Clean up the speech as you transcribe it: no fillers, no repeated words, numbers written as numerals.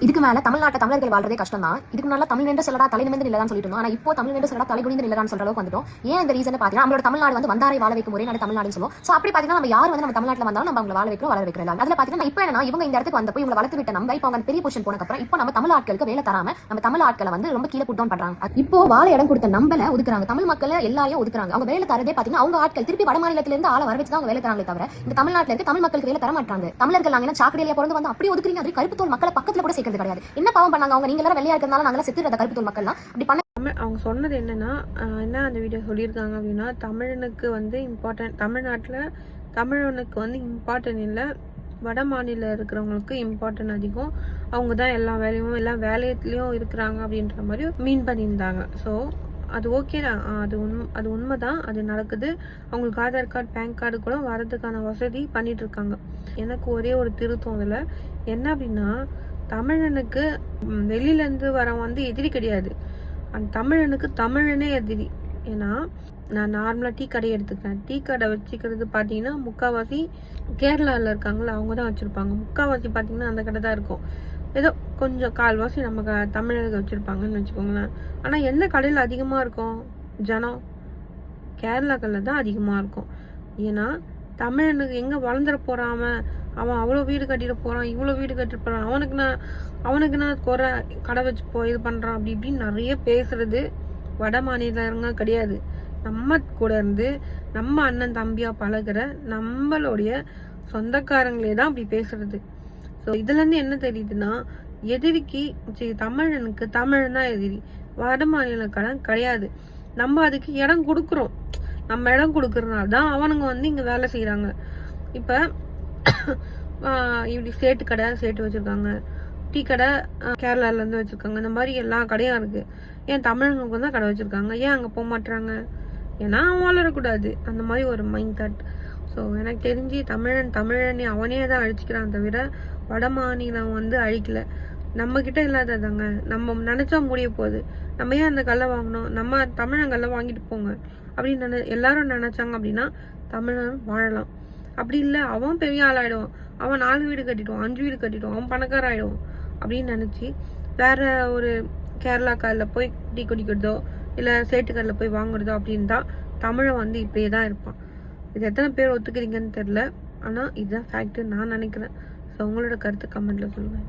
இதுக்கு மேல தமிழ்நாட்டை தமிழர்கள் வாழ்றதே கஷ்டம் தான். இதுக்கு மேல தமிழ் நின்று சொல்லடா தலை நிமிர்ந்து நில்லதான் சொல்லிட்டு இருந்தோம். ஆனா இப்போ தமிழ் நின்று சொல்லடா தலை குனிந்து நில்லதான் சொல்ற அளவுக்கு வந்துட்டோம். ஏன் இந்த ரீசன் பாத்தீங்கன்னா நம்மளோட தமிழ்நாடு வந்து வந்தாரை வாழ வைக்கும் ஒரே நாடு தமிழ்நாடுன்னு சொல்லுவோம். சோ அப்படி பாத்தீங்கன்னா நம்ம யார் வந்து நம்ம தமிழ்நாட்டுல வந்தாலும் நம்ம அவங்களை வாழ வைக்கிறோம், வளர வைக்கிறோம். அதுல பாத்தீங்கன்னா இப்போ என்ன இவங்க இந்த இடத்துக்கு வந்தப்போ இவங்க வளர்த்து விட்ட நம்ம இப்போ அவங்க பெரிய பொசிஷன் போனதுக்கு அப்புறம் இப்போ நம்ம தமிழ் ஆட்களுக்கு வேலை தராம நம்ம தமிழ் ஆட்களை வந்து ரொம்ப கீழே புட் டவுன் பண்றாங்க. இப்போ வாழ இடம் கொடுத்த நம்மள ஒதுக்குறாங்க, தமிழ் மக்களை எல்லாரையும் ஒதுக்குறாங்க. அவங்க வேலை தரதே பாத்தீங்கன்னா அவங்க ஆட்கள் திருப்பி வட மாநிலத்தில இருந்து ஆள வர வச்சு தான் அவங்க வேலை தராங்களே தவிர இந்த தமிழ்நாட்டுல இருக்க தமிழ் மக்களுக்கு வேலை தர மாட்டாங்க. தமிழர்கள் நாங்க சாக்கடையில பிறந்து வந்து அப்படி ஒதுக்குறீங்க. அது கருப்பு தோல் மக்களை பக்கத்துல கூட சேர்க்கிறது கிடையாது. என்ன பாவம் பண்ணாங்க அவங்க? நீங்க எல்லாரும் வெள்ளையா இருக்கிறதுனால நாங்களா செத்துறத கருப்பு தோல் மக்கள்லாம் அப்படி பண்ண. அவங்க சொன்னது என்னன்னா என்ன அந்த வீடியோ சொல்லியிருக்காங்க அப்படின்னா, தமிழனுக்கு வந்து இம்பார்ட்டன்ட், தமிழ்நாட்டில் தமிழனுக்கு வந்து இம்பார்ட்டன்ட் இல்லை, வட மாநில இருக்கிறவங்களுக்கு இம்பார்ட்டன்ட் அதிகம், அவங்க தான் எல்லா வேலையும் எல்லா வேலையத்துலேயும் இருக்கிறாங்க அப்படின்ற மாதிரி மீன் பண்ணியிருந்தாங்க. ஸோ அது ஓகே தான், அது உண்மைதான், அது நடக்குது. அவங்களுக்கு ஆதார் கார்டு பேன் கார்டு கூட வரதுக்கான வசதி பண்ணிட்டு இருக்காங்க. எனக்கு ஒரே ஒரு திருத்தம் அதில் என்ன அப்படின்னா, தமிழனுக்கு வெளியிலேருந்து வர வந்து எதிரி கிடையாது, அந்த தமிழனுக்கு தமிழனே எதிரி. ஏன்னா நான் நார்மலாக டீ கடை எடுத்துக்கிறேன், டீ கடை வச்சுக்கிறது பார்த்தீங்கன்னா முக்கால்வாசி கேரளாவில் இருக்காங்களா அவங்க தான் வச்சுருப்பாங்க, முக்கால்வாசி பார்த்தீங்கன்னா அந்த கடை தான் இருக்கும். ஏதோ கொஞ்சம் கால்வாசி நம்ம தமிழர்கள் வச்சுருப்பாங்கன்னு வச்சுக்கோங்களேன். ஆனால் எந்த கடையில் அதிகமாக இருக்கும் ஜனம்? கேரளாக்களில் தான் அதிகமாக இருக்கும். ஏன்னா தமிழனுக்கு எங்கே வளர்ந்துட போகிறாம, அவன் அவ்வளோ வீடு கட்டிட்டு போகிறான், இவ்வளோ வீடு கட்டிட்டு போகிறான், அவனுக்கு நான் குறை கடை வச்சு இது பண்ணுறான் அப்படி இப்படின்னு நிறைய பேசுறது வட மாநிலங்க கிடையாது. நம்ம கூட இருந்து நம்ம அண்ணன் தம்பியாக பழகிற நம்மளுடைய சொந்தக்காரங்களே தான் அப்படி பேசுறது. ஸோ இதுலேருந்து என்ன தெரியுதுன்னா, எதிரிக்கு தமிழனுக்கு தமிழன் தான் எதிரி, வட மாநிலக்காரன் கிடையாது. நம்ம அதுக்கு இடம் கொடுக்குறோம், நம்ம இடம் கொடுக்கறதுனால தான் அவனுங்க வந்து இங்கே வேலை செய்கிறாங்க. இப்போ இப்படி சேட்டு கடை சேட்டு வச்சுருக்காங்க, டீ கடை கேரளாலேருந்து வச்சுருக்காங்க, இந்த மாதிரி எல்லா கடையும் இருக்குது. ஏன் தமிழங்களுக்கு தான் கடை வச்சுருக்காங்க, ஏன் அங்கே போக மாட்டுறாங்க? ஏன்னா அவன் வளரக்கூடாது, அந்த மாதிரி ஒரு மைண்ட் தாட். ஸோ எனக்கு தெரிஞ்சு தமிழன் அவனே தான் அழிச்சிக்கிறான் தவிர வட மாநிலம் வந்து அழிக்கலை. நம்மக்கிட்ட இல்லாததாங்க, நம்ம நினச்சா முடிய போகுது. நம்ம ஏன் அந்த கல்லை வாங்கணும்? நம்ம தமிழங்கல்ல வாங்கிட்டு போங்க அப்படின்னு எல்லாரும் நினச்சாங்க அப்படின்னா தமிழன் வாழலாம். அப்படி இல்லை, அவன் பெரிய ஆளாயிடுவான், அவன் 4 வீடு கட்டிடுவான், 5 வீடு கட்டிடுவான், அவன் பணக்கார ஆகிடுவான் அப்படின்னு நினச்சி வேற ஒரு கேரளா காரில் போய் டீ குடிக்கிறதோ இல்லை சேட்டுக்கரில் போய் வாங்குறதோ அப்படின்னு தான் தமிழன் வந்து இப்படியே தான் இருப்பான். இது எத்தனை பேர் ஒத்துக்கிறீங்கன்னு தெரில, ஆனால் இதுதான் ஃபேக்ட் நான் நினைக்கிறேன். ஸோ உங்களோட கருத்து கமெண்ட்ல சொல்லுங்கள்.